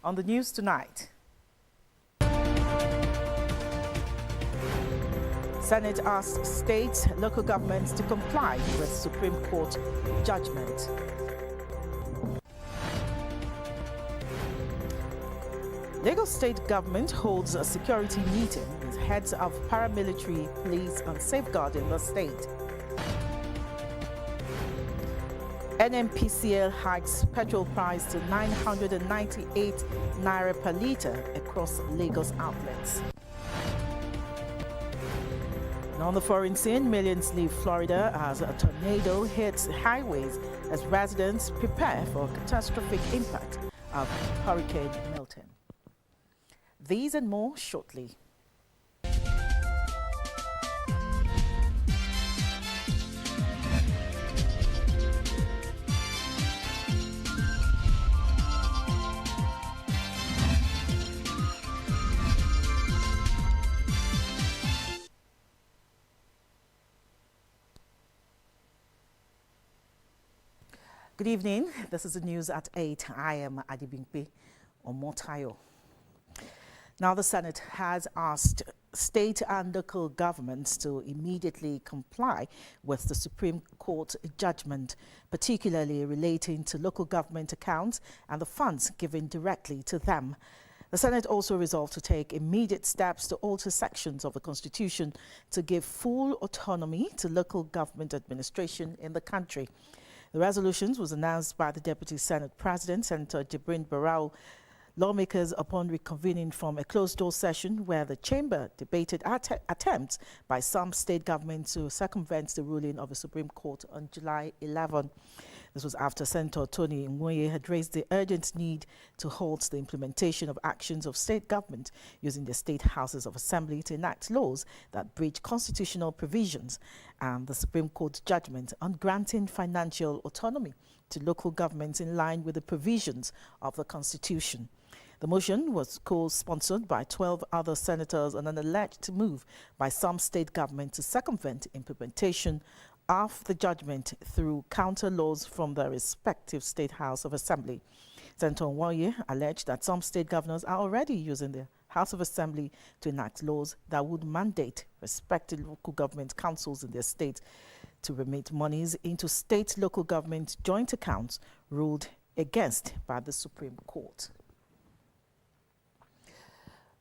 On the news tonight, Senate asks state, local governments to comply with Supreme Court judgment. Lagos State government holds a security meeting with heads of paramilitary, police and safeguarding the state. NNPC hikes petrol price to 998 naira per litre across Lagos outlets. And on the foreign scene, millions leave Florida as a tornado hits highways as residents prepare for a catastrophic impact of Hurricane Milton. These and more shortly. Good evening. This is the news at 8. I am Adibimpe Omotayo. Now, the Senate has asked state and local governments to immediately comply with the Supreme Court judgment, particularly relating to local government accounts and the funds given directly to them. The Senate also resolved to take immediate steps to alter sections of the Constitution to give full autonomy to local government administration in the country. The resolutions was announced by the Deputy Senate President, Senator Jibrin Barau, lawmakers upon reconvening from a closed-door session where the chamber debated attempts by some state governments to circumvent the ruling of the Supreme Court on July 11. This was after Senator Tony Nwoye had raised the urgent need to halt the implementation of actions of state government using the state houses of assembly to enact laws that breach constitutional provisions and the Supreme Court judgment on granting financial autonomy to local governments in line with the provisions of the Constitution. The motion was co-sponsored by 12 other senators on an alleged move by some state government to circumvent implementation of the judgment through counter laws from the respective state house of assembly. Senator Nwoye alleged that some state governors are already using the House of Assembly to enact laws that would mandate respective local government councils in their state to remit monies into state local government joint accounts ruled against by the Supreme Court.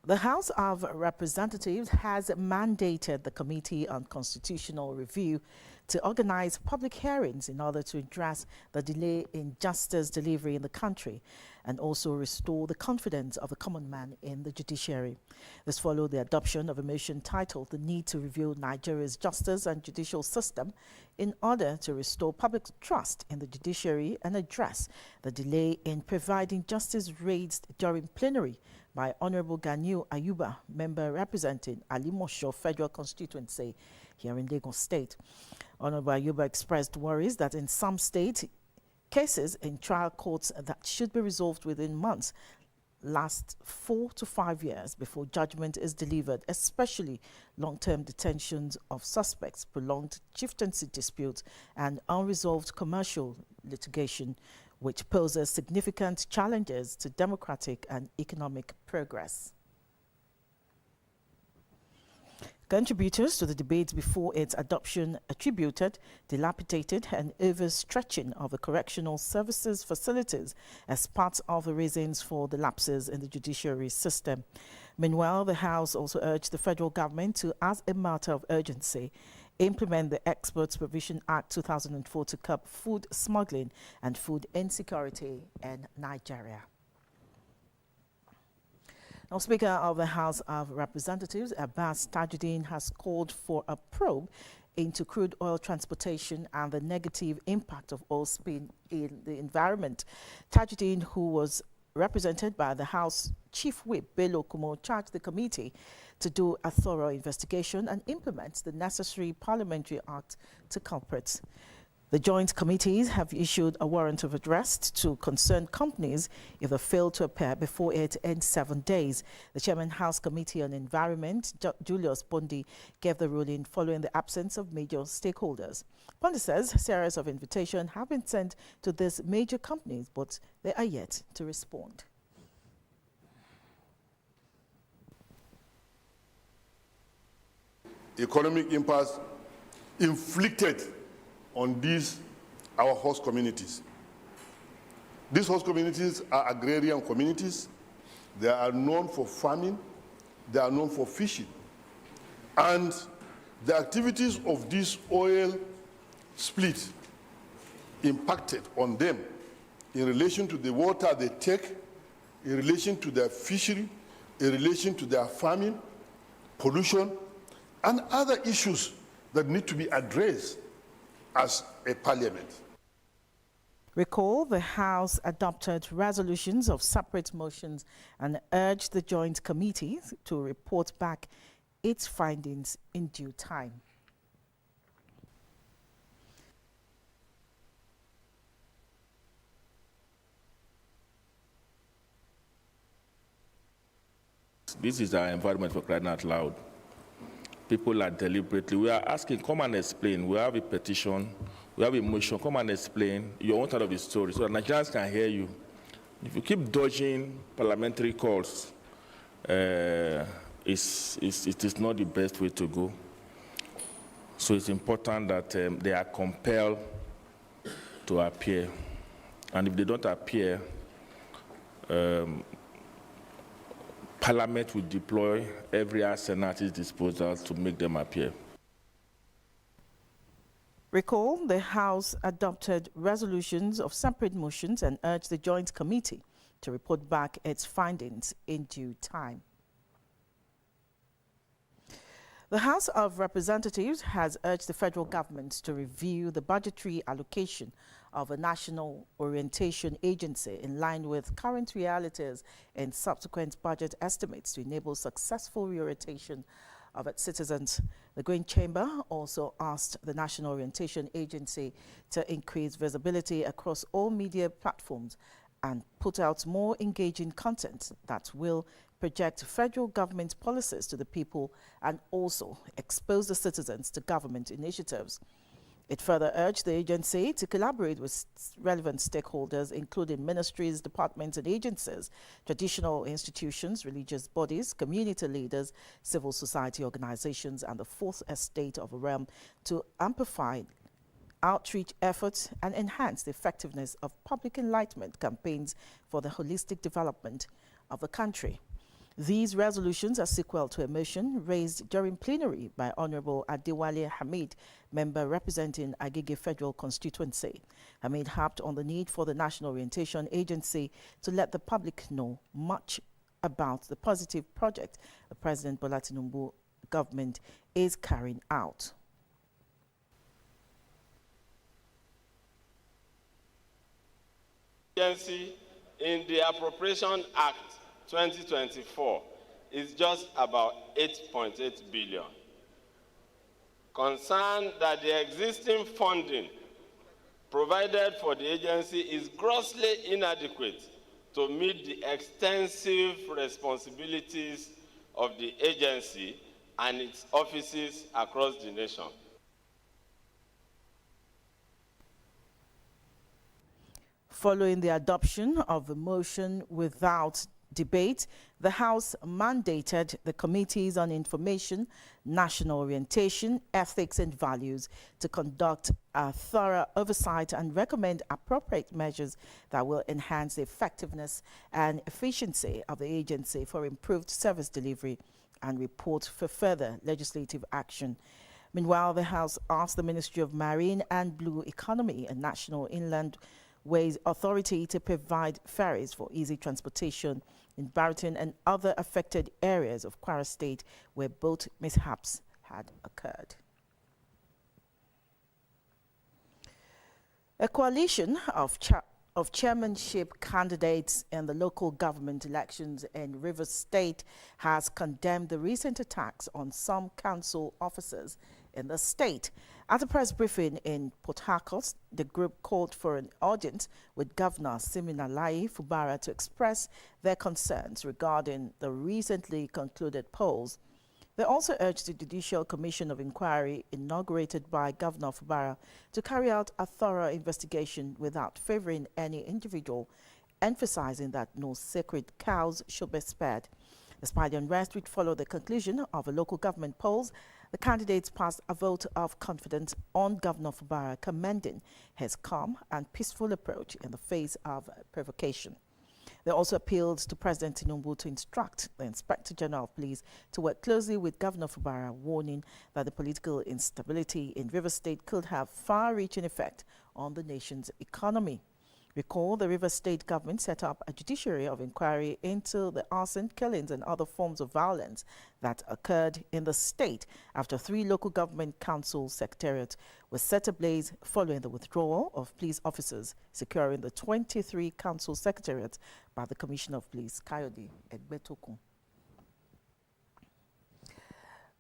The House of Representatives has mandated the Committee on Constitutional Review to organize public hearings in order to address the delay in justice delivery in the country and also restore the confidence of the common man in the judiciary. This followed the adoption of a motion titled "The Need to Review Nigeria's Justice and Judicial System in order to restore public trust in the judiciary and address the delay in providing justice raised during plenary by Honorable Ganiu Ayuba, member representing Alimosho Federal Constituency here in Lagos State. Honorable Ayuba expressed worries that in some states, cases in trial courts that should be resolved within months last 4 to 5 years before judgment is delivered, especially long-term detentions of suspects, prolonged chieftaincy disputes, and unresolved commercial litigation, which poses significant challenges to democratic and economic progress. Contributors to the debate before its adoption attributed dilapidated and overstretching of the correctional services facilities as part of the reasons for the lapses in the judiciary system. Meanwhile, the House also urged the federal government to, as a matter of urgency, implement the Exports Provision Act 2004 to curb food smuggling and food insecurity in Nigeria. Now, Speaker of the House of Representatives, Abbas Tajuddin, has called for a probe into crude oil transportation and the negative impact of oil spill in the environment. Tajuddin, who was represented by the House Chief Whip Bello Kumo, charged the committee to do a thorough investigation and implement the necessary parliamentary act to culprits. The joint committees have issued a warrant of arrest to concerned companies if they fail to appear before it in 7 days. The Chairman House Committee on Environment, Julius Bondi, gave the ruling following the absence of major stakeholders. Bondi says a series of invitations have been sent to these major companies, but they are yet to respond. economic impasse inflicted on these, our host communities. These host communities are agrarian communities. They are known for farming. They are known for fishing. And the activities of this oil split impacted on them in relation to the water they take, in relation to their fishery, in relation to their farming, pollution, and other issues that need to be addressed as a parliament. Recall, the House adopted resolutions of separate motions and urged the Joint Committee to report back its findings in due time. This is our environment for crying out loud. People are deliberately, we are asking, come and explain. We have a petition, we have a motion, come and explain your own side of the story so that Nigerians can hear you. If you keep dodging parliamentary calls, it is not the best way to go. So it's important that they are compelled to appear. And if they don't appear, Parliament will deploy every arsenal at its disposal to make them appear. Recall, the House adopted resolutions of separate motions and urged the Joint Committee to report back its findings in due time. The House of Representatives has urged the federal government to review the budgetary allocation of a national orientation agency in line with current realities and subsequent budget estimates to enable successful reorientation of its citizens. The Green Chamber also asked the National Orientation Agency to increase visibility across all media platforms and put out more engaging content that will project federal government policies to the people and also expose the citizens to government initiatives. It further urged the agency to collaborate with relevant stakeholders, including ministries, departments and agencies, traditional institutions, religious bodies, community leaders, civil society organizations and the fourth estate of a realm to amplify outreach efforts and enhance the effectiveness of public enlightenment campaigns for the holistic development of the country. These resolutions are sequel to a motion raised during plenary by Honorable Adewale Hamid, member representing Agege Federal Constituency. Hamid harped on the need for the National Orientation Agency to let the public know much about the positive project the President Bola Tinubu government is carrying out. Agency in the Appropriation Act 2024 is just about 8.8 billion. Concerned that the existing funding provided for the agency is grossly inadequate to meet the extensive responsibilities of the agency and its offices across the nation. Following the adoption of the motion without debate, the House mandated the Committees on Information, National Orientation, Ethics and Values to conduct a thorough oversight and recommend appropriate measures that will enhance the effectiveness and efficiency of the agency for improved service delivery and report for further legislative action. Meanwhile, the House asked the Ministry of Marine and Blue Economy and National Inland Ways Authority to provide ferries for easy transportation in Barrington and other affected areas of Kwara State where boat mishaps had occurred. A coalition of chairmanship candidates in the local government elections in Rivers State has condemned the recent attacks on some council officers in the state. At a press briefing in Port Harcourt, the group called for an audience with Governor Siminalayi Fubara to express their concerns regarding the recently concluded polls. They also urged the Judicial Commission of Inquiry inaugurated by Governor Fubara to carry out a thorough investigation without favoring any individual, emphasizing that no sacred cows should be spared. Despite the unrest which followed the conclusion of the local government polls, The candidates passed a vote of confidence on Governor Buhari, commending his calm and peaceful approach in the face of provocation. They also appealed to President Tinubu to instruct the Inspector General of Police to work closely with Governor Buhari, warning that the political instability in Rivers State could have far-reaching effect on the nation's economy. Recall, the Rivers State government set up a judiciary of inquiry into the arson, killings and other forms of violence that occurred in the state after 3 local government council secretariats were set ablaze following the withdrawal of police officers securing the 23 council secretariats by the Commissioner of Police, Kayode Egbetokun.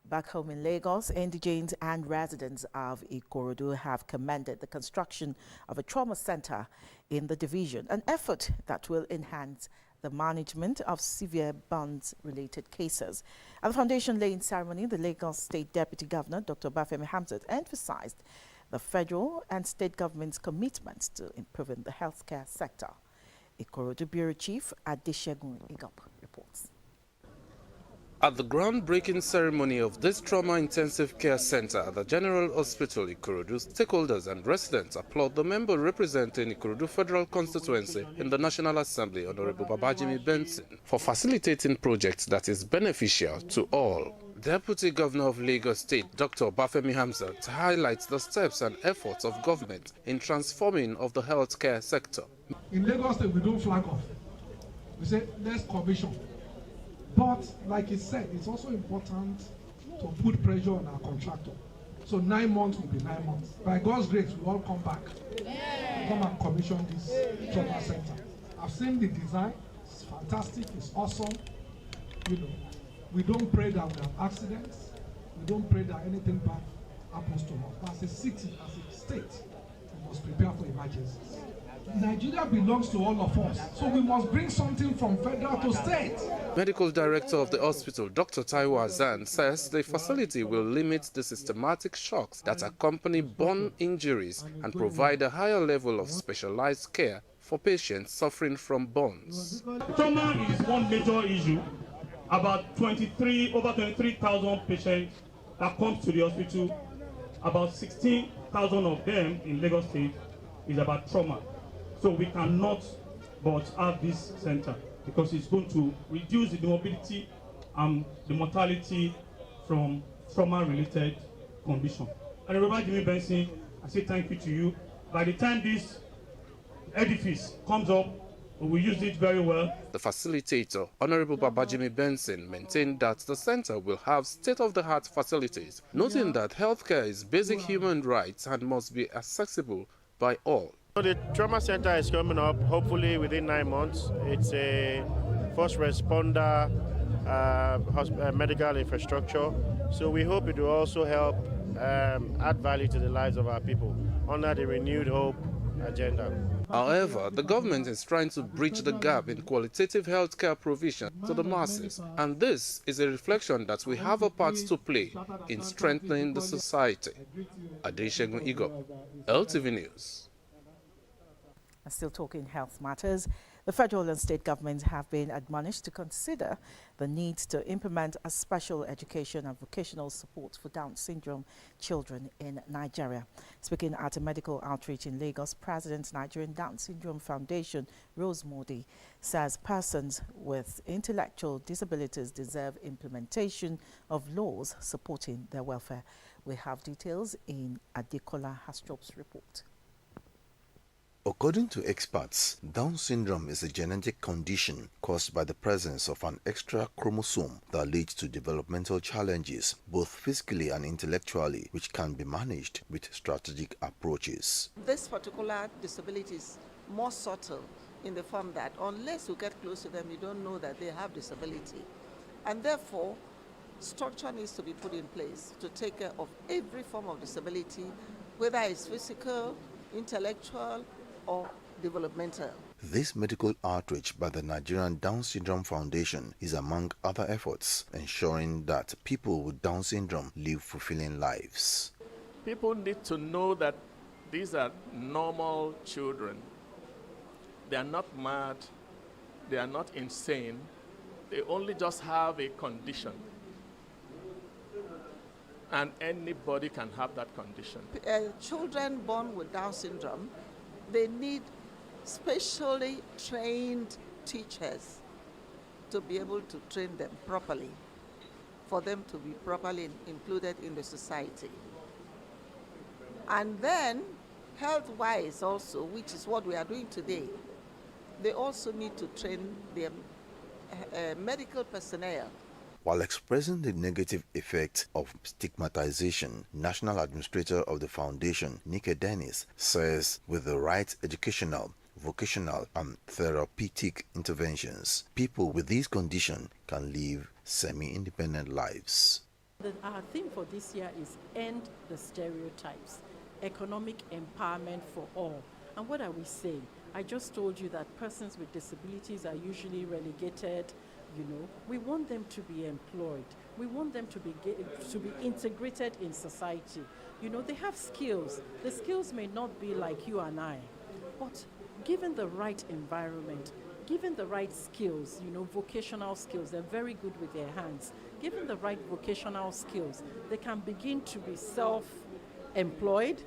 Back home in Lagos, indigents and residents of Ikorodu have commended the construction of a trauma center in the division, an effort that will enhance the management of severe burns-related cases. At the foundation laying ceremony, the Lagos State Deputy Governor, Dr. Bafemi Hamzat, emphasized the federal and state government's commitments to improving the healthcare sector. Ikorodu Bureau Chief Adeshegun Igop reports. At the groundbreaking ceremony of this trauma-intensive care center at the General Hospital Ikorodu, stakeholders and residents applaud the member representing Ikorodu Federal Constituency in the National Assembly, Honorable Babajimi Benson, for facilitating projects that is beneficial to all. Deputy Governor of Lagos State, Dr. Bafemi Hamzat, highlights the steps and efforts of government in transforming of the healthcare sector. In Lagos State, we don't flag off. We say, let's commission. But, like he said, it's also important to put pressure on our contractor. So 9 months will be 9 months. By God's grace, we all come back. Come and commission this trauma center. I've seen the design. It's fantastic. It's awesome. You know, we don't pray that we have accidents. We don't pray that anything bad happens to us. But as a city, as a state, we must prepare for emergencies. Nigeria belongs to all of us, so we must bring something from federal to state. Medical Director of the hospital, Dr. Taiwo Azan, says the facility will limit the systematic shocks that accompany burn injuries and provide a higher level of specialized care for patients suffering from burns. Trauma is one major issue. About over 23,000 patients that come to the hospital, about 16,000 of them in Lagos State is about trauma. So we cannot but have this center because it's going to reduce the morbidity and the mortality from trauma-related condition. And Robert Jimmy Benson, I say thank you to you. By the time this edifice comes up, we will use it very well. The facilitator, Honorable Babajimi Benson, maintained that the center will have state-of-the-art facilities, noting that healthcare is basic human rights and must be accessible by all. The trauma center is coming up, hopefully within 9 months. It's a first responder medical infrastructure. So we hope it will also help add value to the lives of our people under the Renewed Hope agenda. However, the government is trying to bridge the gap in qualitative healthcare provision to the masses, and this is a reflection that we have a part to play in strengthening the society. Adeshegun Igop, LTV News. Still talking health matters, the federal and state governments have been admonished to consider the need to implement a special education and vocational support for Down syndrome children in Nigeria. Speaking at a medical outreach in Lagos, President Nigerian Down Syndrome Foundation, Rose Modi, says persons with intellectual disabilities deserve implementation of laws supporting their welfare. We have details in Adekola Hastrop's report. According to experts, Down syndrome is a genetic condition caused by the presence of an extra chromosome that leads to developmental challenges, both physically and intellectually, which can be managed with strategic approaches. This particular disability is more subtle in the form that unless you get close to them, you don't know that they have disability. And therefore, structure needs to be put in place to take care of every form of disability, whether it's physical, intellectual, or developmental. This medical outreach by the Nigerian Down Syndrome Foundation is among other efforts ensuring that people with Down syndrome live fulfilling lives. People need to know that these are normal children. They are not mad, they are not insane, they only just have a condition. and anybody can have that condition. Children born with Down syndrome, they need specially trained teachers to be able to train them properly, for them to be properly included in the society. And then, health-wise also, which is what we are doing today, they also need to train their medical personnel. While expressing the negative effect of stigmatization, National Administrator of the Foundation, Nike Dennis, says with the right educational, vocational and therapeutic interventions, people with this condition can live semi-independent lives. Our theme for this year is End the Stereotypes, Economic Empowerment for All. And what are we saying? I just told you that persons with disabilities are usually relegated. We want them to be employed. We want them to be integrated in society. They have skills. The skills may not be like you and I, but given the right environment, given the right skills, vocational skills, they're very good with their hands. Given the right vocational skills, they can begin to be self-employed.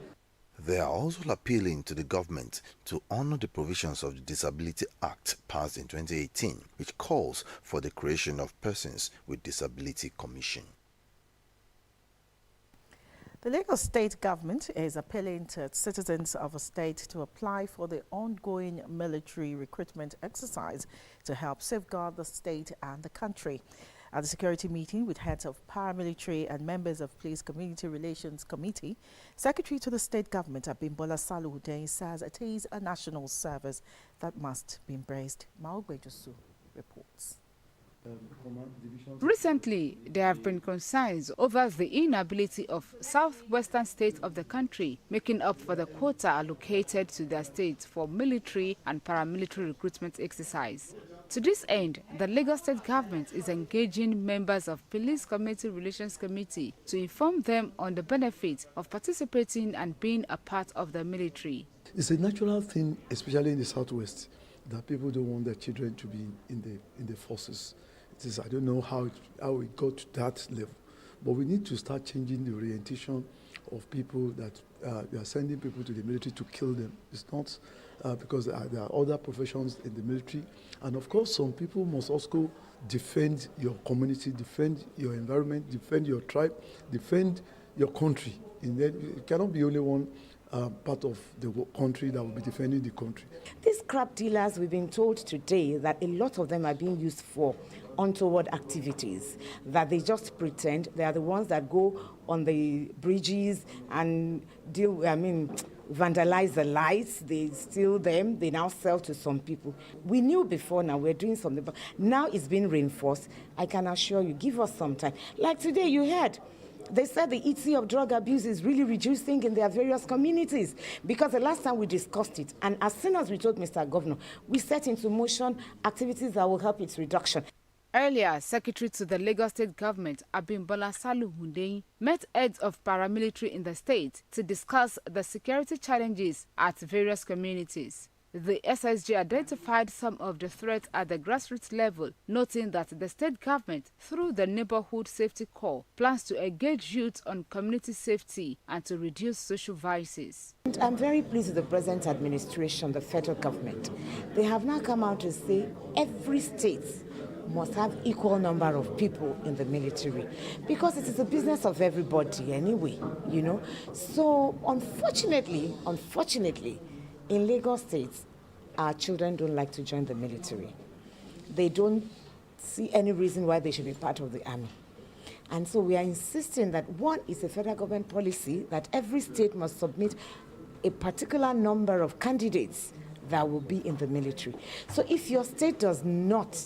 They are also appealing to the government to honor the provisions of the Disability Act passed in 2018, which calls for the creation of Persons with Disability Commission. The Lagos State government is appealing to its citizens of a state to apply for the ongoing military recruitment exercise to help safeguard the state and the country. At the security meeting with heads of paramilitary and members of Police Community Relations Committee, Secretary to the State Government Abimbola Saluhuddin says it is a national service that must be embraced. Maogbe Josu reports. Recently, there have been concerns over the inability of southwestern states of the country making up for the quota allocated to their states for military and paramilitary recruitment exercise. To this end, the Lagos State government is engaging members of Police Community Relations Committee to inform them on the benefits of participating and being a part of the military. It's a natural thing, especially in the southwest, that people don't want their children to be in the forces. It is, I don't know how it got to that level, but we need to start changing the orientation of people that we are sending people to the military to kill them. It's not because there are other professions in the military, and of course some people must also defend your community, defend your environment, defend your tribe, defend your country. It cannot be only one part of the country that will be defending the country. These crab dealers, we've been told today that a lot of them are being used for untoward activities, that they just pretend they are the ones that go on the bridges and vandalize the lights, they steal them, they now sell to some people. We knew before, now we're doing something, but now it's being reinforced. I can assure you, give us some time. Like today you heard, they said the ET of drug abuse is really reducing in their various communities, because the last time we discussed it, and as soon as we told Mr. Governor, we set into motion activities that will help its reduction. Earlier, Secretary to the Lagos State Government, Abimbola Saluhuddin, met heads of paramilitary in the state to discuss the security challenges at various communities. The SSG identified some of the threats at the grassroots level, noting that the state government, through the Neighborhood Safety Corps, plans to engage youth on community safety and to reduce social vices. I'm very pleased with the present administration, the federal government. They have now come out to say every state must have equal number of people in the military, because it is a business of everybody anyway, So unfortunately, in Lagos State, our children don't like to join the military. They don't see any reason why they should be part of the army. And so we are insisting that one is a federal government policy that every state must submit a particular number of candidates that will be in the military. So if your state does not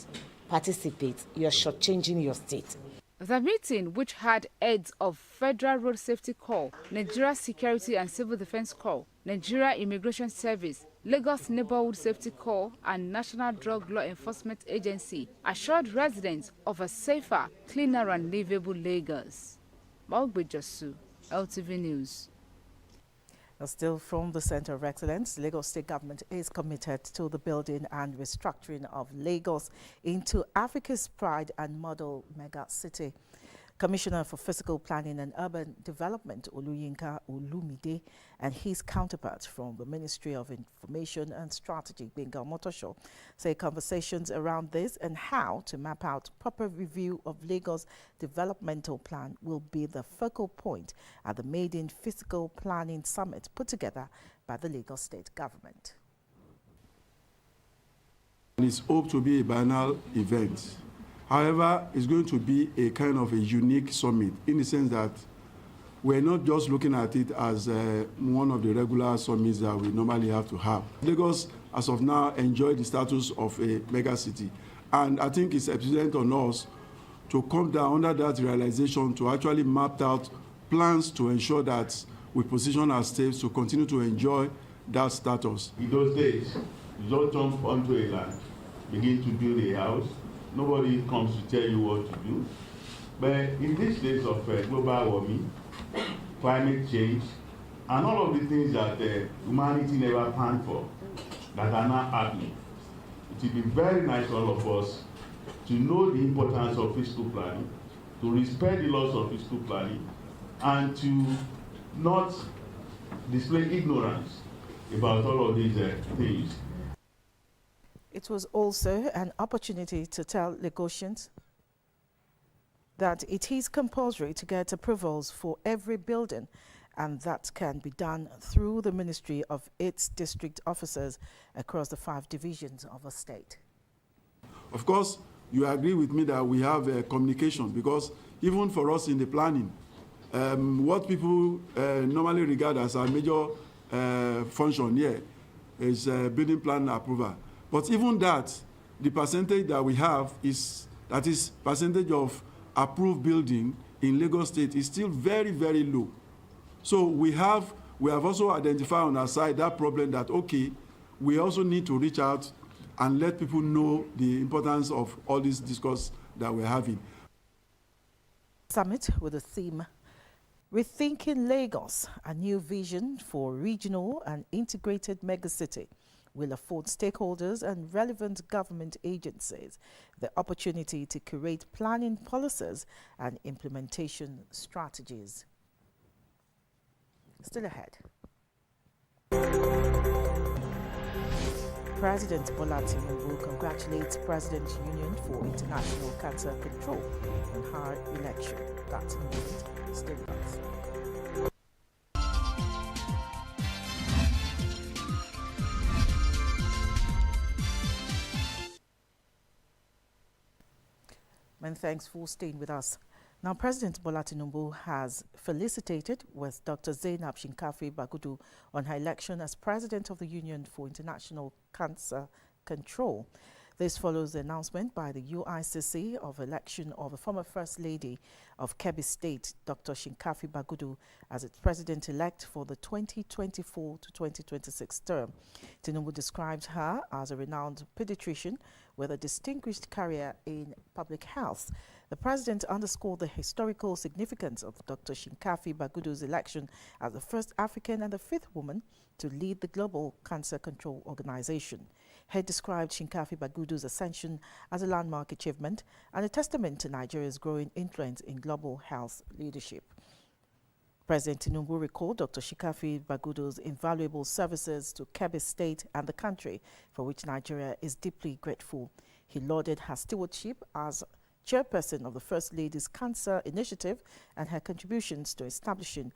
participate, you're shortchanging your state. The meeting, which had heads of Federal Road Safety Corps, Nigeria Security and Civil Defense Corps, Nigeria Immigration Service, Lagos Neighborhood Safety Corps, and National Drug Law Enforcement Agency, assured residents of a safer, cleaner and livable Lagos. Maogbe Josu, LTV News. Still from the Center of Excellence, the Lagos State Government is committed to the building and restructuring of Lagos into Africa's pride and model mega city. Commissioner for Physical Planning and Urban Development, Oluyinka Olumide, and his counterpart from the Ministry of Information and Strategy, Bengal Motosho, say conversations around this and how to map out proper review of Lagos developmental plan will be the focal point at the Maiden Physical Planning Summit put together by the Lagos State Government. It's hoped to be a biennial event. However, it's going to be a kind of a unique summit in the sense that we're not just looking at it as one of the regular summits that we normally have to have. Lagos, as of now, enjoys the status of a mega city. And I think it's evident on us to come down under that realization to actually map out plans to ensure that we position our states to continue to enjoy that status. In those days, you don't jump onto a land, begin to build a house. Nobody comes to tell you what to do. But in these days of global warming, climate change, and all of the things that humanity never planned for that are now happening, it will be very nice for all of us to know the importance of physical planning, to respect the laws of physical planning, and to not display ignorance about all of these things. It was also an opportunity to tell Lagosians that it is compulsory to get approvals for every building, and that can be done through the ministry of its district officers across the 5 divisions of a state. Of course, you agree with me that we have communication, because even for us in the planning, what people normally regard as a major function here is building plan approval. But even that, the percentage that we have that is percentage of approved building in Lagos State is still very, very low. So we have also identified on our side that problem that, okay, we also need to reach out and let people know the importance of all this discourse that we're having. Summit with the theme, Rethinking Lagos, a new vision for regional and integrated megacity, will afford stakeholders and relevant government agencies the opportunity to create planning policies and implementation strategies. Still ahead. President Bola Tinubu congratulates President Union for International Cancer Control on her election. That's news. Stay with us. Many thanks for staying with us. Now, President Bola Tinubu has felicitated with Dr. Zainab Shinkafi Bagudu on her election as President of the Union for International Cancer Control. This follows the announcement by the UICC of election of the former First Lady of Kebbi State, Dr. Shinkafi Bagudu, as its president-elect for the 2024 to 2026 term. Tinubu described her as a renowned pediatrician with a distinguished career in public health. The president underscored the historical significance of Dr. Shinkafi Bagudu's election as the first African and the 5th woman to lead the Global Cancer Control Organization. He described Shinkafi Bagudu's ascension as a landmark achievement and a testament to Nigeria's growing influence in global health leadership. President Tinubu recalled Dr. Shinkafi Bagudu's invaluable services to Kebbi State and the country, for which Nigeria is deeply grateful. He lauded her stewardship as chairperson of the First Lady's Cancer Initiative and her contributions to establishing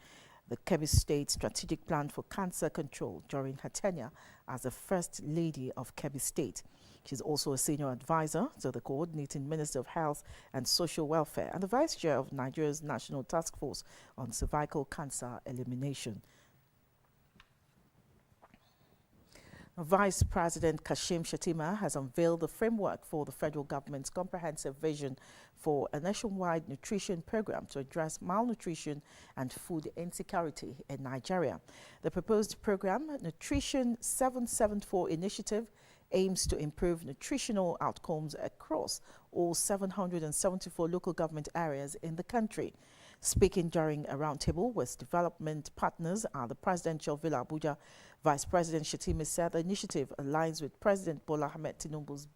the Kebbi State Strategic Plan for Cancer Control during her tenure as the First Lady of Kebbi State. She's also a senior advisor to the coordinating Minister of Health and Social Welfare and the Vice Chair of Nigeria's National Task Force on Cervical Cancer Elimination. Vice President Kashim Shettima has unveiled the framework for the federal government's comprehensive vision for a nationwide nutrition program to address malnutrition and food insecurity in Nigeria. The proposed program, Nutrition 774 Initiative, aims to improve nutritional outcomes across all 774 local government areas in the country. Speaking during a roundtable with development partners at the Presidential Villa Abuja, Vice President Shettima said the initiative aligns with President Bola Ahmed Tinubu's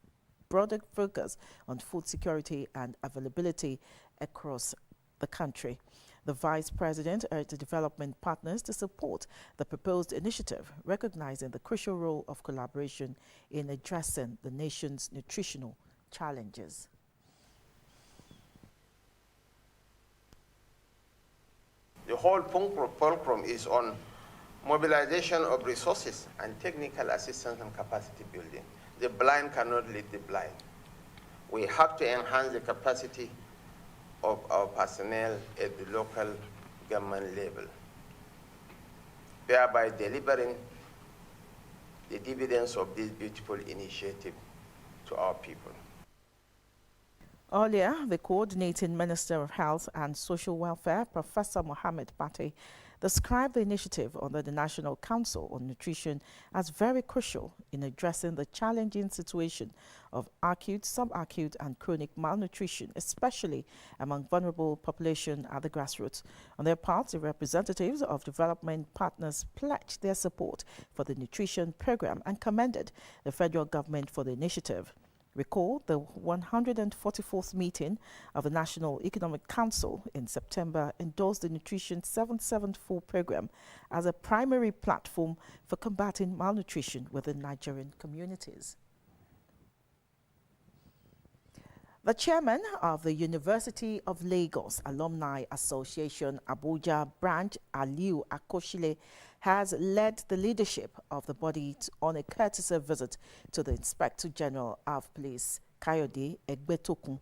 broader focus on food security and availability across the country. The Vice President urged the development partners to support the proposed initiative, recognizing the crucial role of collaboration in addressing the nation's nutritional challenges. The whole fulcrum is on mobilization of resources and technical assistance and capacity building. The blind cannot lead the blind. We have to enhance the capacity of our personnel at the local government level, thereby delivering the dividends of this beautiful initiative to our people. Earlier, the Coordinating Minister of Health and Social Welfare, Professor Mohammed Bate, described the initiative under the National Council on Nutrition as very crucial in addressing the challenging situation of acute, subacute and chronic malnutrition, especially among vulnerable population at the grassroots. On their part, the representatives of development partners pledged their support for the nutrition program and commended the federal government for the initiative. Recall the 144th meeting of the National Economic Council in September endorsed the Nutrition 774 program as a primary platform for combating malnutrition within Nigerian communities. The chairman of the University of Lagos Alumni Association Abuja branch, Aliu Akoshile, has led the leadership of the body on a courtesy visit to the Inspector General of Police, Kayode Egbetokun.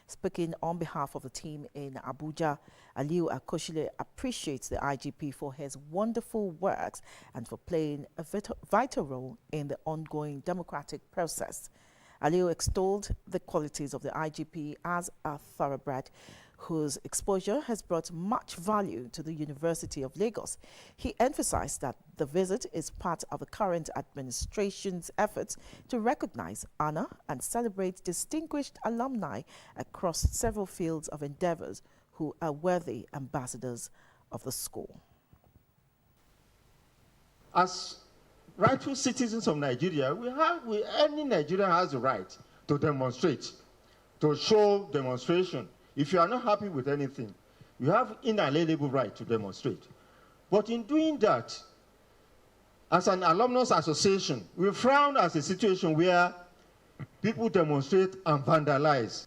Speaking on behalf of the team in Abuja, Aliu Akoshile appreciates the IGP for his wonderful works and for playing a vital role in the ongoing democratic process. Aliu extolled the qualities of the IGP as a thoroughbred whose exposure has brought much value to the University of Lagos. He emphasized that the visit is part of the current administration's efforts to recognize, honor, and celebrate distinguished alumni across several fields of endeavors who are worthy ambassadors of the school. As rightful citizens of Nigeria, any Nigerian has the right to demonstrate, to show demonstration. If you are not happy with anything, you have inalienable right to demonstrate. But in doing that, as an alumnus association, we frown at a situation where people demonstrate and vandalize.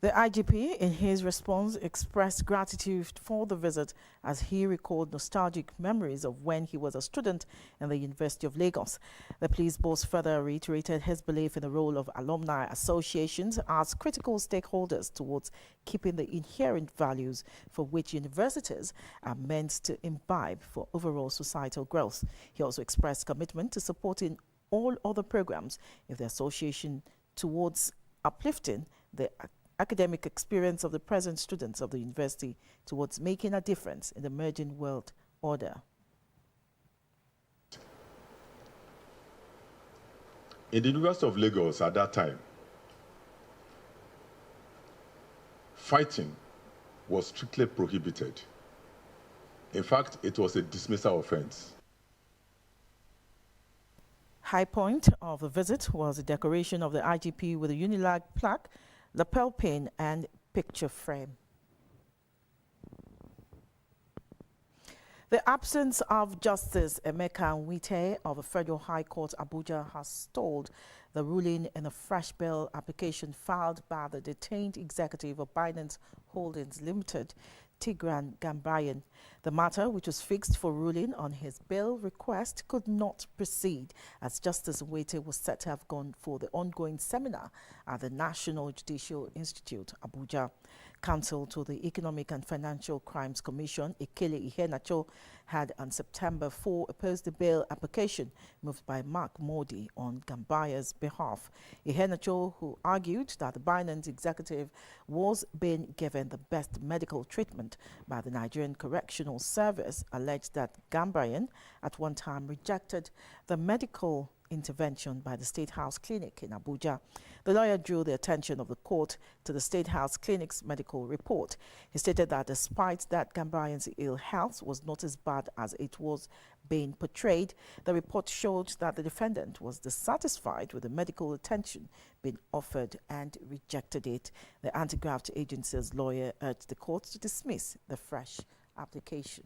The IGP, in his response, expressed gratitude for the visit as he recalled nostalgic memories of when he was a student in the University of Lagos. The police boss further reiterated his belief in the role of alumni associations as critical stakeholders towards keeping the inherent values for which universities are meant to imbibe for overall societal growth. He also expressed commitment to supporting all other programs of the association towards uplifting the academic experience of the present students of the university towards making a difference in the emerging world order. In the University of Lagos at that time, fighting was strictly prohibited. In fact, it was a dismissal offense. High point of the visit was the decoration of the IGP with a Unilag plaque, lapel pin and picture frame. The absence of Justice Emeka Nwite of the Federal High Court Abuja has stalled the ruling in a fresh bail application filed by the detained executive of Binance Holdings Limited, Tigran Gambaryan. The matter, which was fixed for ruling on his bail request, could not proceed as Justice Nwite was set to have gone for the ongoing seminar at the National Judicial Institute, Abuja. Counsel to the Economic and Financial Crimes Commission, Ekele Iheanacho, had on September 4 opposed the bail application moved by Mark Modi on Gambaryan's behalf. Iheanacho, who argued that the Binance executive was being given the best medical treatment by the Nigerian Correctional Service, alleged that Gambaryan at one time rejected the medical intervention by the State House Clinic in Abuja. The lawyer drew the attention of the court to the State House Clinic's medical report. He stated that despite that Gambian's ill health was not as bad as it was being portrayed, the report showed that the defendant was dissatisfied with the medical attention being offered and rejected it. The anti-graft agency's lawyer urged the court to dismiss the fresh application.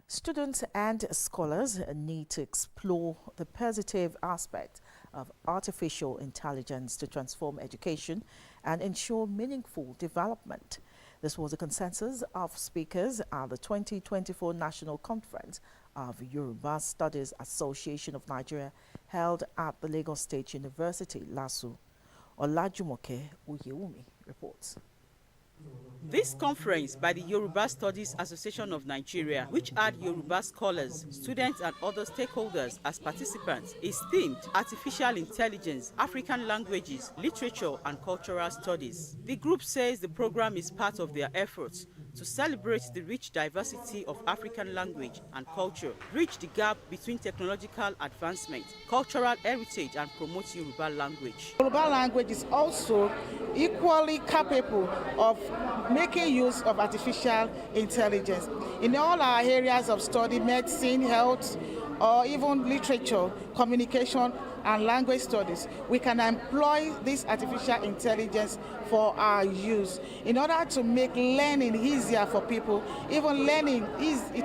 Students and scholars need to explore the positive aspect of artificial intelligence to transform education and ensure meaningful development. This was a consensus of speakers at the 2024 National Conference of Yoruba Studies Association of Nigeria held at the Lagos State University, LASU. Olajumoke Uyewumi reports. This conference by the Yoruba Studies Association of Nigeria, which had Yoruba scholars, students and other stakeholders as participants, is themed Artificial Intelligence, African Languages, Literature and Cultural Studies. The group says the program is part of their efforts to celebrate the rich diversity of African language and culture, bridge the gap between technological advancement, cultural heritage and promote Yoruba language. Yoruba language is also equally capable of making use of artificial intelligence. In all our areas of study, medicine, health, or even literature, communication, and language studies, we can employ this artificial intelligence for our use in order to make learning easier for people, even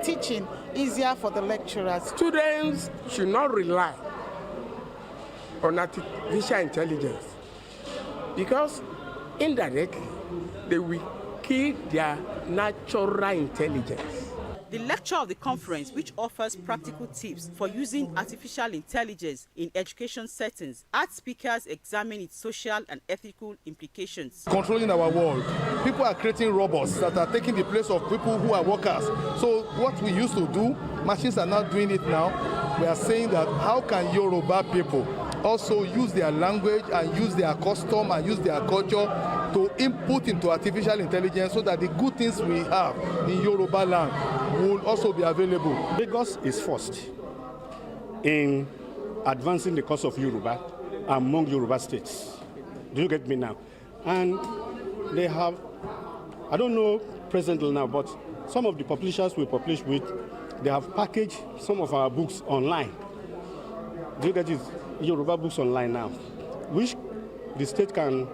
teaching easier for the lecturers. Students should not rely on artificial intelligence because indirectly they will kill their natural intelligence. The lecture of the conference, which offers practical tips for using artificial intelligence in education settings, had speakers examine its social and ethical implications. Controlling our world. People are creating robots that are taking the place of people who are workers. So what we used to do, machines are not doing it now. We are saying that how can Yoruba people also use their language and use their custom and use their culture to input into artificial intelligence so that the good things we have in Yoruba land will also be available. Lagos is first in advancing the cause of Yoruba among Yoruba states. Do you get me now? And they have, I don't know presently now, but some of the publishers we publish with, they have packaged some of our books online. Do you get it? Yoruba books online now, which the state can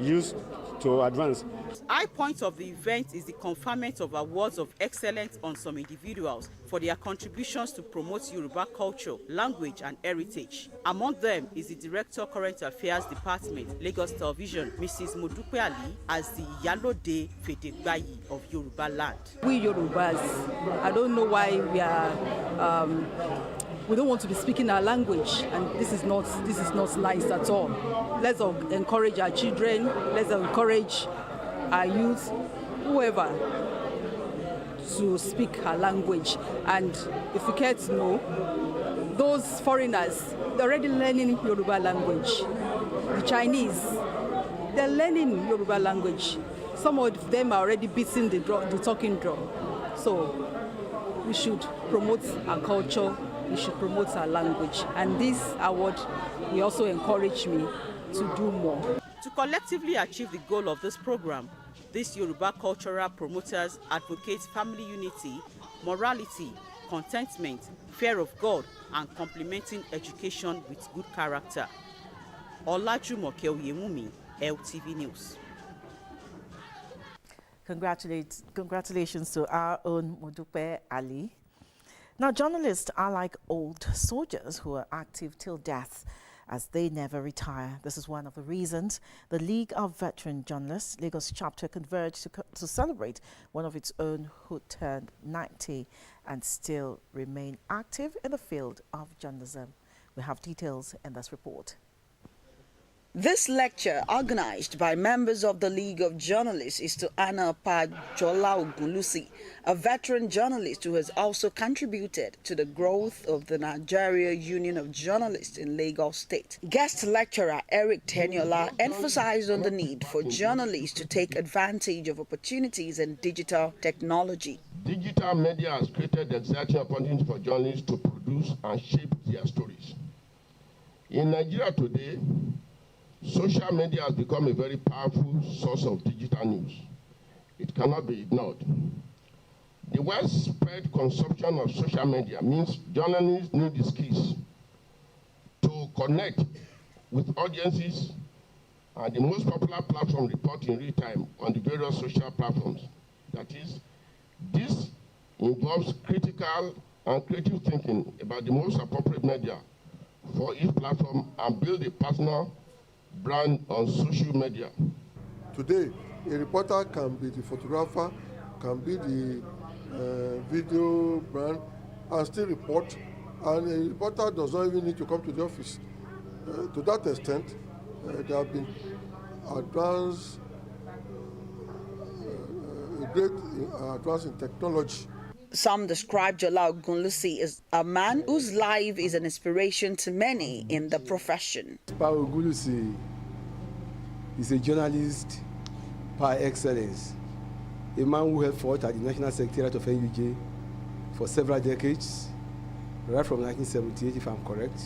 use to advance. High point of the event is the conferment of awards of excellence on some individuals for their contributions to promote Yoruba culture, language and heritage. Among them is the Director Current Affairs Department, Lagos Television, Mrs. Modupe Ali, as the Yalode Fedegbayi of Yoruba land. We Yorubas, I don't know why we don't want to be speaking our language, and this is not nice at all. Let's encourage our children, let's encourage our youth, whoever, to speak our language. And if you care to know, those foreigners, they're already learning Yoruba language. The Chinese, they're learning Yoruba language. Some of them are already beating the talking drum. So we should promote our culture, we should promote our language. And this award will also encourage me to do more. To collectively achieve the goal of this program, these Yoruba cultural promoters advocate family unity, morality, contentment, fear of God, and complementing education with good character. Olajumoke Uyewumi, LTV News. Congratulations to our own Modupe Ali. Now, journalists are like old soldiers who are active till death, as they never retire. This is one of the reasons the League of Veteran Journalists, Lagos chapter, converged to celebrate one of its own who turned 90 and still remain active in the field of journalism. We have details in this report. This lecture, organized by members of the League of Journalists, is to honor Pa Jola Ogunlusi, a veteran journalist who has also contributed to the growth of the Nigeria Union of Journalists in Lagos State. Guest lecturer Eric Teniola emphasized on the need for journalists to take advantage of opportunities in digital technology. Digital media has created exciting opportunities for journalists to produce and shape their stories. In Nigeria today, social media has become a very powerful source of digital news. It cannot be ignored. The widespread consumption of social media means journalists need the skills to connect with audiences, and the most popular platform report in real time on the various social platforms. That is, this involves critical and creative thinking about the most appropriate media for each platform and build a personal brand on social media. Today, a reporter can be the photographer, can be the video brand, and still report. And a reporter does not even need to come to the office. To that extent, there have been advance, great advance in technology. Some describe Jola Ogunlusi as a man whose life is an inspiration to many in the profession. Pa Ogunlusi is a journalist par excellence, a man who held fought at the National Secretariat of NUJ for several decades, right from 1978 if I'm correct,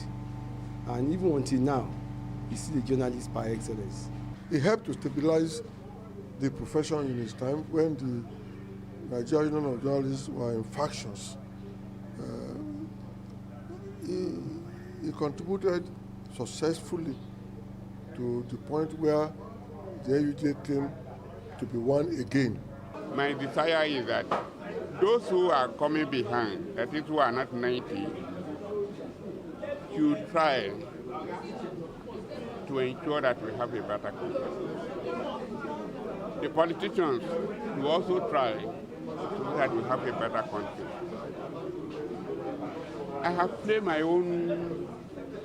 and even until now, he's still a journalist par excellence. He helped to stabilize the profession in his time when the Nigerian Union of Journalists were in factions. He contributed successfully to the point where the NUJ came to be one again. My desire is that those who are coming behind, that is who are not 90, should try to ensure that we have a better country. The politicians will also try so that we have a better country. I have played my own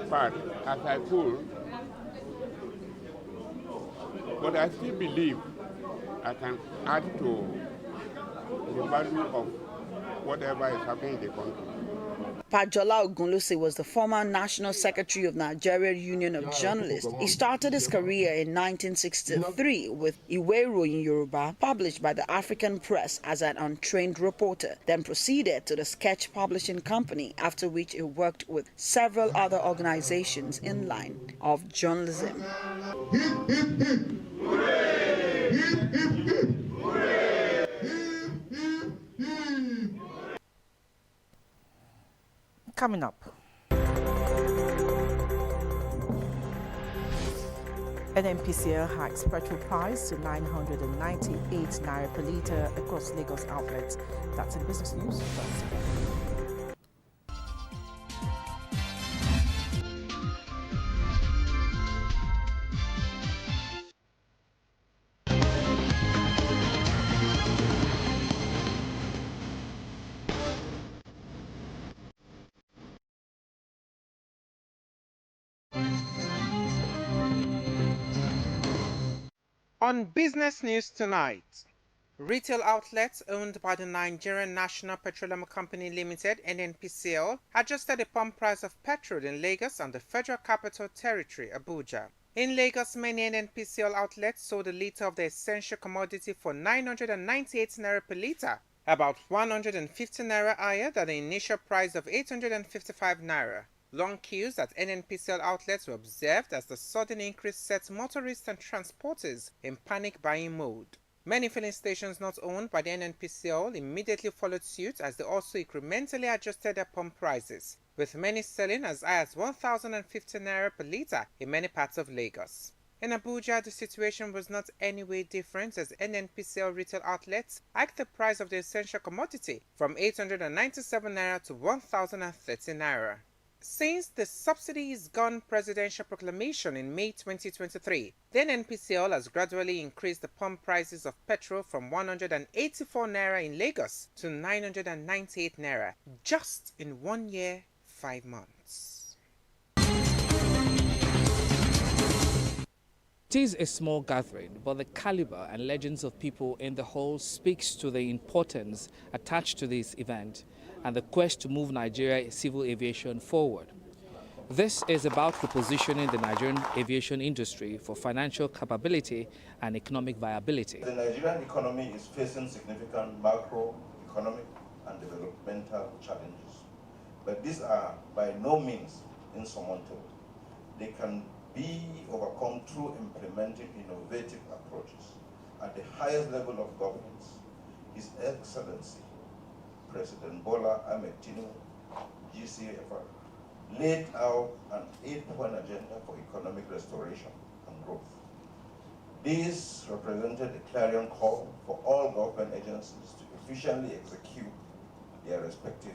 part as I could, but I still believe I can add to the value of whatever is happening in the country. Pa Jola Ogunlusi was the former National Secretary of Nigeria Union of Journalists. He started his career in 1963 with Iwe in Yoruba, published by the African Press as an untrained reporter, then proceeded to the Sketch Publishing Company, after which he worked with several other organizations in line of journalism. Hip, hip, hip. Hooray! Hip, hip, hip. Hooray! Hip, hip, hip. Coming up, NNPC hikes petrol price to 998 naira per litre across Lagos outlets. That's in business news first. On Business News tonight, retail outlets owned by the Nigerian National Petroleum Company Limited (NNPCL) adjusted the pump price of petrol in Lagos and the Federal Capital Territory, Abuja. In Lagos, many NNPCL outlets sold a litre of the essential commodity for 998 naira per litre, about 150 naira higher than the initial price of 855 naira. Long queues at NNPCL outlets were observed as the sudden increase set motorists and transporters in panic buying mode. Many filling stations not owned by the NNPCL immediately followed suit as they also incrementally adjusted their pump prices, with many selling as high as 1,050 naira per litre in many parts of Lagos. In Abuja, the situation was not any way different as NNPCL retail outlets hiked the price of the essential commodity from 897 naira to 1,030 naira. Since the subsidy is gone presidential proclamation in May 2023, the NNPCL has gradually increased the pump prices of petrol from 184 naira in Lagos to 998 naira just in 1 year, 5 months. It is a small gathering, but the caliber and legends of people in the hall speaks to the importance attached to this event and the quest to move Nigeria civil aviation forward. This is about repositioning the Nigerian aviation industry for financial capability and economic viability. The Nigerian economy is facing significant macroeconomic and developmental challenges, but these are by no means insurmountable. They can be overcome through implementing innovative approaches at the highest level of governance. His Excellency President Bola Ahmed Tinubu, GCFR, laid out an 8-point agenda for economic restoration and growth. This represented a clarion call for all government agencies to efficiently execute their respective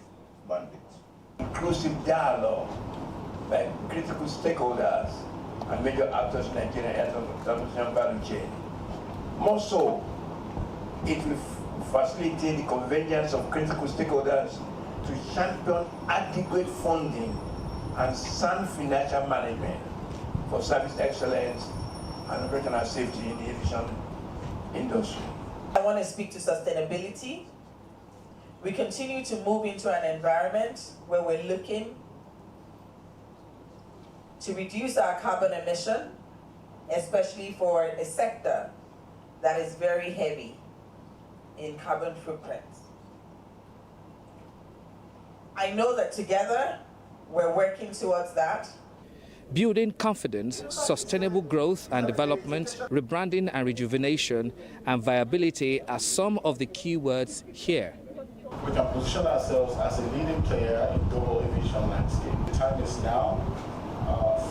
mandates. Inclusive dialogue by critical stakeholders and major actors in Nigerian air value chain. More so, it will facilitate the convergence of critical stakeholders to champion adequate funding and sound financial management for service excellence and operational safety in the aviation industry. I want to speak to sustainability. We continue to move into an environment where we're looking to reduce our carbon emission, especially for a sector that is very heavy in carbon footprint. I know that together we're working towards that. Building confidence, sustainable growth and development, rebranding and rejuvenation, and viability are some of the key words here. We can position ourselves as a leading player in global aviation landscape. The time is now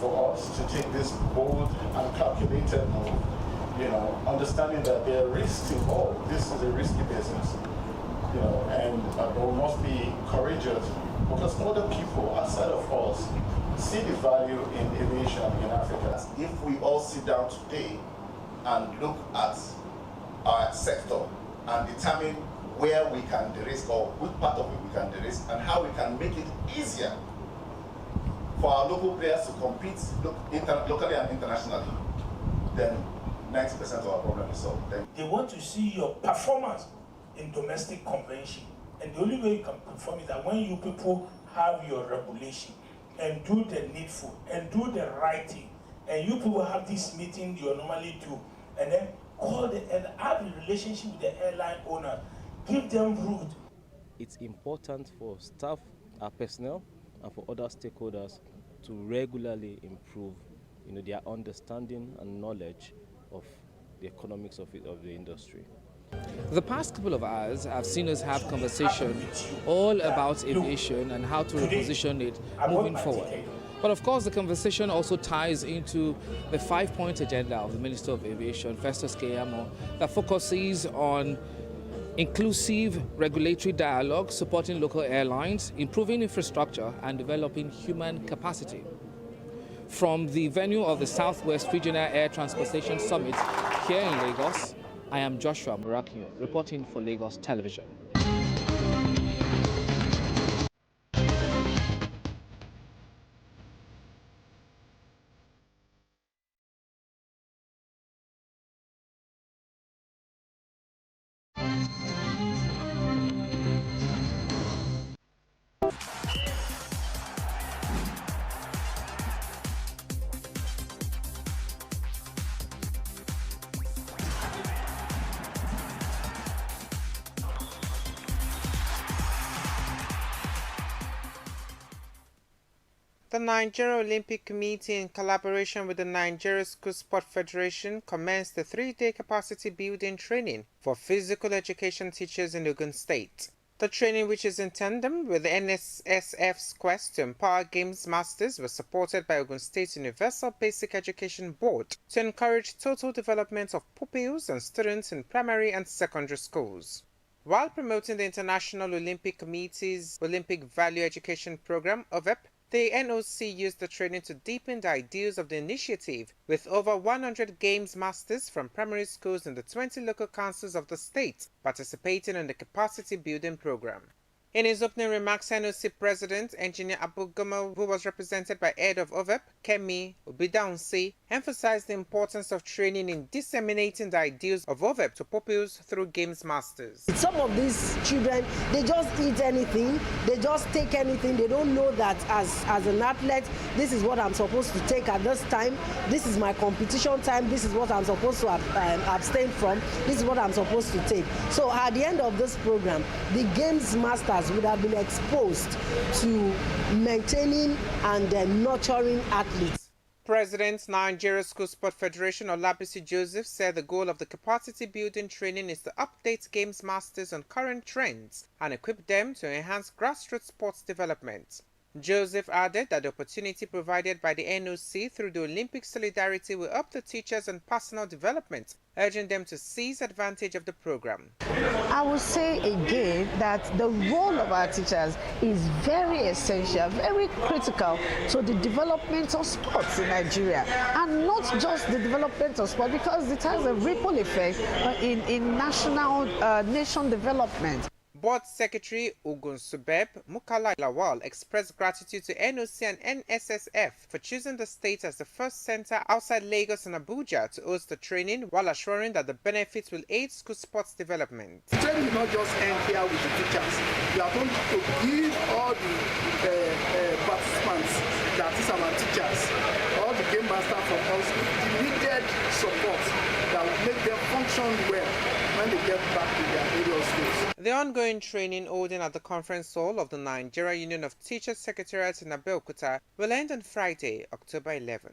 for us to take this bold and calculated move, understanding that there are risks involved. This is a risky business, and we must be courageous because other people outside of us see the value in aviation in Africa. If we all sit down today and look at our sector and determine where we can de-risk or which part of it we can de-risk and how we can make it easier for our local players to compete locally and internationally, then 90% of our problem is solved. They want to see your performance in domestic convention. And the only way you can perform is that when you people have your regulation and do the needful and do the right thing, and you people have this meeting you normally do, and then call and have a relationship with the airline owner, give them route. It's important for staff, our personnel, and for other stakeholders to regularly improve their understanding and knowledge of the economics of the industry. The past couple of hours have seen us have conversation all about aviation and how to reposition it moving forward. But of course, the conversation also ties into the 5-point agenda of the Minister of Aviation, Festus Keyamo, that focuses on inclusive regulatory dialogue, supporting local airlines, improving infrastructure, and developing human capacity. From the venue of the Southwest Regional Air Transportation Summit here in Lagos, I am Joshua Murakio, reporting for Lagos Television. The Nigeria Olympic Committee, in collaboration with the Nigeria School Sport Federation, commenced the 3-day capacity building training for physical education teachers in Ogun State. The training, which is in tandem with the NSSF's quest to empower Games Masters, was supported by Ogun State Universal Basic Education Board to encourage total development of pupils and students in primary and secondary schools. While promoting the International Olympic Committee's Olympic Value Education Program, OVEP, the NOC used the training to deepen the ideals of the initiative, with over 100 Games Masters from primary schools in the 20 local councils of the state participating in the capacity building program. In his opening remarks, NOC President Engineer Abu Gamal, who was represented by head of OVEP, Kemi Obidaunsi, emphasized the importance of training in disseminating the ideals of OVEP to pupils through Games Masters. Some of these children, they just eat anything, they just take anything. They don't know that as an athlete, this is what I'm supposed to take at this time. This is my competition time. This is what I'm supposed to abstain from. This is what I'm supposed to take. So at the end of this program, the Games Masters would have been exposed to maintaining and nurturing athletes. President Nigeria School Sport Federation Olabisi Joseph said the goal of the capacity building training is to update Games Masters on current trends and equip them to enhance grassroots sports development. Joseph added that the opportunity provided by the NOC through the Olympic Solidarity will help the teachers and personal development, urging them to seize advantage of the program. I would say again that the role of our teachers is very essential, very critical to the development of sports in Nigeria. And not just the development of sport, because it has a ripple effect in nation development. Board Secretary Ogun Subeb Mukala Lawal expressed gratitude to NOC and NSSF for choosing the state as the first center outside Lagos and Abuja to host the training, while assuring that the benefits will aid school sports development. The training will not just end here with the teachers. We are going to give all the participants, that is our teachers, all the game masters from us, the needed support that will make them function well when they get back to their various schools. The ongoing training holding at the conference hall of the Nigeria Union of Teachers Secretariat in Abeokuta will end on Friday, October 11.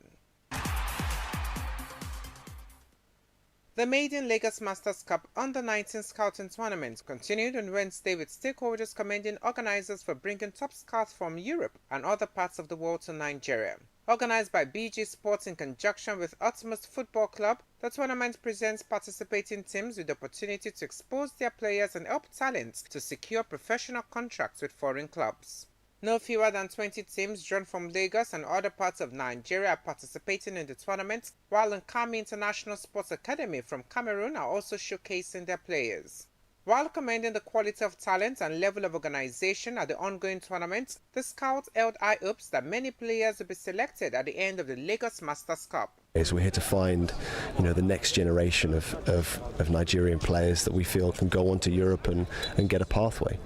The maiden Lagos Masters Cup Under-19 Scouting Tournament continued on Wednesday, with stakeholders commending organizers for bringing top scouts from Europe and other parts of the world to Nigeria. Organized by BG Sports in conjunction with Utmost Football Club, the tournament presents participating teams with the opportunity to expose their players and help talents to secure professional contracts with foreign clubs. No fewer than 20 teams drawn from Lagos and other parts of Nigeria are participating in the tournament, while Nkami International Sports Academy from Cameroon are also showcasing their players. While commending the quality of talent and level of organization at the ongoing tournament, the Scouts held high hopes that many players will be selected at the end of the Lagos Masters Cup. So we're here to find, the next generation of Nigerian players that we feel can go on to Europe and get a pathway.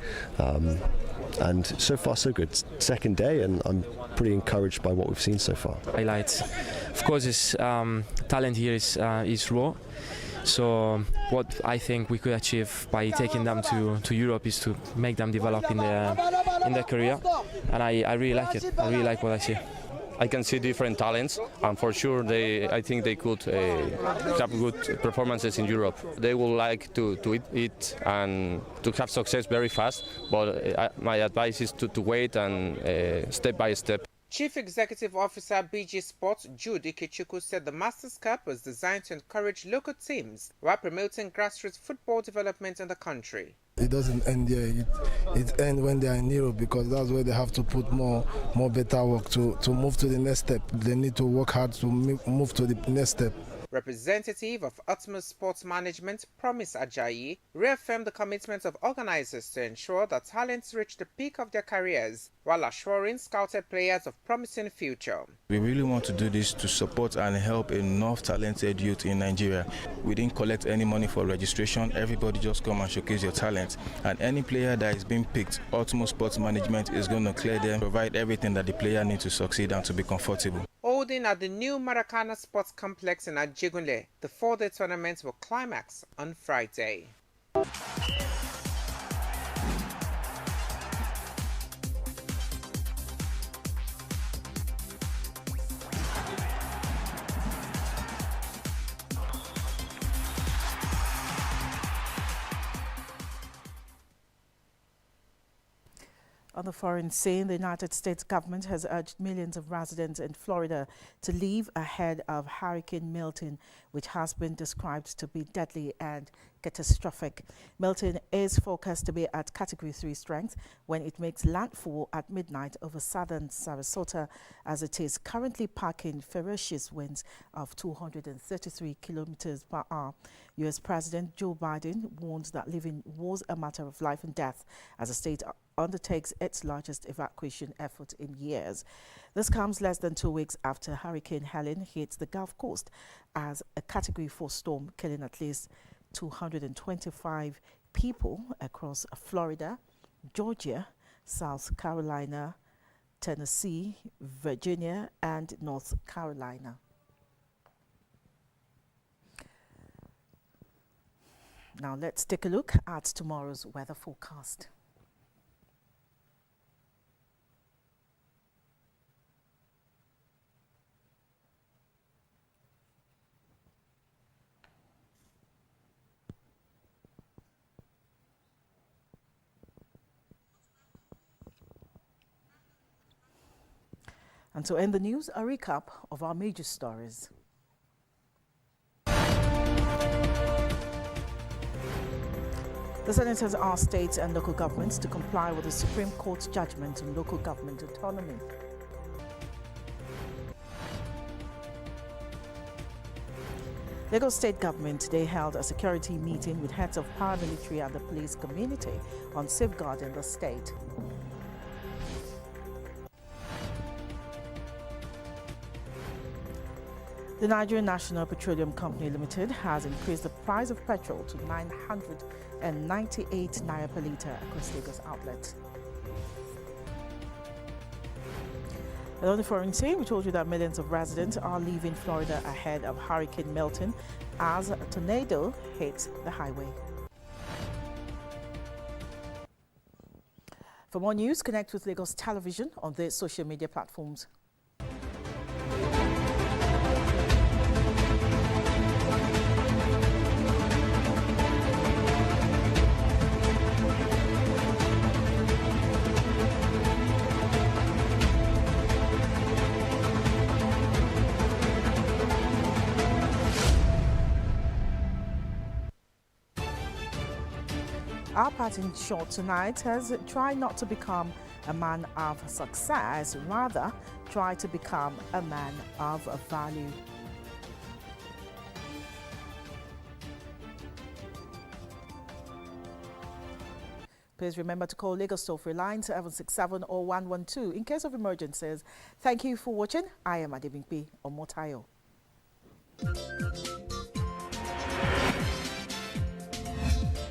And so far so good. Second day, and I'm pretty encouraged by what we've seen so far. Highlights, of course, is talent here is raw. So what I think we could achieve by taking them to Europe is to make them develop in their career, and I really like it. I really like what I see. I can see different talents, and for sure I think they could have good performances in Europe. They would like to eat and to have success very fast, but my advice is to wait and step by step. Chief Executive Officer BG Sports Jude Ikechukwu said the Masters Cup was designed to encourage local teams while promoting grassroots football development in the country. It doesn't end there. It ends when they are in Europe, because that's where they have to put more better work to move to the next step. They need to work hard to move to the next step. Representative of Utmost Sports Management, Promise Ajayi, reaffirmed the commitment of organizers to ensure that talents reach the peak of their careers while assuring scouted players of promising future. We really want to do this to support and help enough talented youth in Nigeria. We didn't collect any money for registration. Everybody just come and showcase your talent. And any player that is being picked, Utmost Sports Management is going to clear them, provide everything that the player needs to succeed and to be comfortable. Holding at the new Maracana Sports Complex in Ajegunle, the 4-day tournament will climax on Friday. On the foreign scene, the United States government has urged millions of residents in Florida to leave ahead of Hurricane Milton, which has been described to be deadly and catastrophic. Milton is forecast to be at Category 3 strength when it makes landfall at midnight over southern Sarasota, as it is currently packing ferocious winds of 233 kilometers per hour. U.S. President Joe Biden warns that living was a matter of life and death as the state undertakes its largest evacuation effort in years. This comes less than 2 weeks after Hurricane Helen hit the Gulf Coast as a Category 4 storm, killing at least 225 people across Florida, Georgia, South Carolina, Tennessee, Virginia, and North Carolina. Now let's take a look at tomorrow's weather forecast. And to end the news, a recap of our major stories. The Senate has asked states and local governments to comply with the Supreme Court's judgment on local government autonomy. Lagos State Government today held a security meeting with heads of paramilitary and the police community on safeguarding the state. The Nigerian National Petroleum Company Limited has increased the price of petrol to 998 naira per litre across Lagos outlets. And on the foreign scene, we told you that millions of residents are leaving Florida ahead of Hurricane Milton as a tornado hits the highway. For more news, connect with Lagos Television on their social media platforms. Our parting shot tonight has tried not to become a man of success, rather try to become a man of value. Please remember to call Lagos toll-free line 767 or 112 in case of emergencies. Thank you for watching. I am Adebimpe Omotayo.